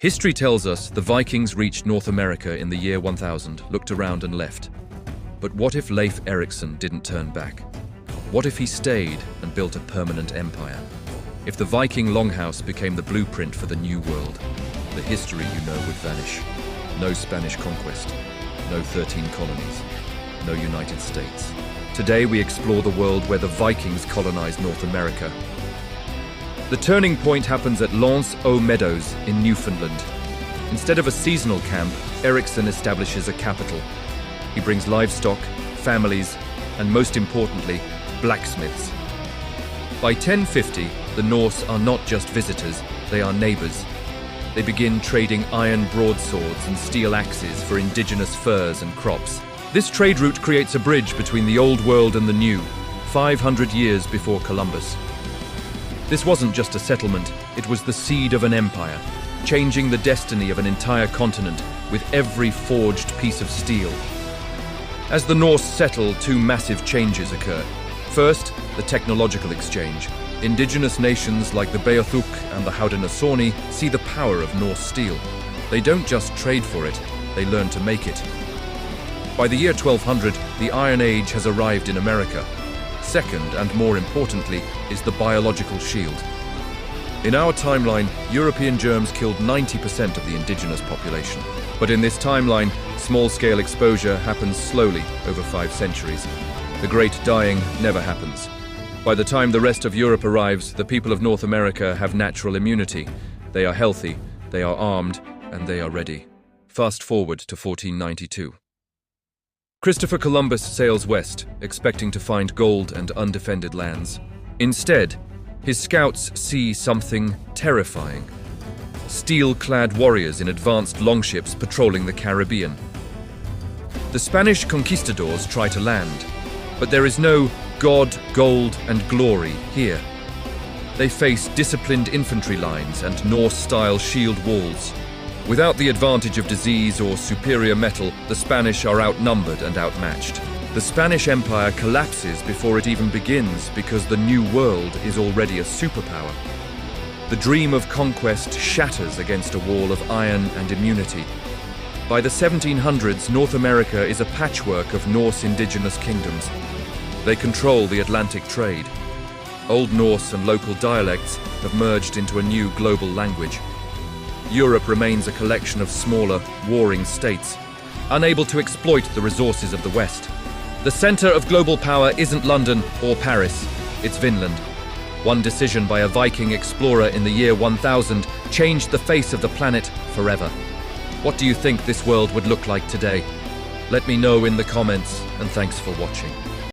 History tells us the Vikings reached North America in the year 1000, looked around and left. But what if Leif Erikson didn't turn back? What if he stayed and built a permanent empire? If the Viking longhouse became the blueprint for the New World, the history you know would vanish. No Spanish Conquest, no 13 colonies, no United States. Today we explore the world where the Vikings colonized North America. The turning point happens at L'Anse aux Meadows in Newfoundland. Instead of a seasonal camp, Erikson establishes a capital. He brings livestock, families, and most importantly, blacksmiths. By 1050, the Norse are not just visitors, they are neighbors. They begin trading iron broadswords and steel axes for indigenous furs and crops. This trade route creates a bridge between the old world and the new, 500 years before Columbus. This wasn't just a settlement, it was the seed of an empire, changing the destiny of an entire continent with every forged piece of steel. As the Norse settle, two massive changes occur. First, the technological exchange. Indigenous nations like the Beothuk and the Haudenosaunee see the power of Norse steel. They don't just trade for it, they learn to make it. By the year 1200, the Iron Age has arrived in America. Second, and more importantly, is the biological shield. In our timeline, European germs killed 90% of the indigenous population. But in this timeline, small-scale exposure happens slowly over 5 centuries. The great dying never happens. By the time the rest of Europe arrives, the people of North America have natural immunity. They are healthy, they are armed, and they are ready. Fast forward to 1492. Christopher Columbus sails west, expecting to find gold and undefended lands. Instead, his scouts see something terrifying. Steel-clad warriors in advanced longships patrolling the Caribbean. The Spanish conquistadors try to land, but there is no God, gold, and glory here. They face disciplined infantry lines and Norse-style shield walls. Without the advantage of disease or superior metal, the Spanish are outnumbered and outmatched. The Spanish Empire collapses before it even begins because the New World is already a superpower. The dream of conquest shatters against a wall of iron and immunity. By the 1700s, North America is a patchwork of Norse indigenous kingdoms. They control the Atlantic trade. Old Norse and local dialects have merged into a new global language. Europe remains a collection of smaller, warring states, unable to exploit the resources of the West. The center of global power isn't London or Paris, it's Vinland. One decision by a Viking explorer in the year 1000 changed the face of the planet forever. What do you think this world would look like today? Let me know in the comments, and thanks for watching.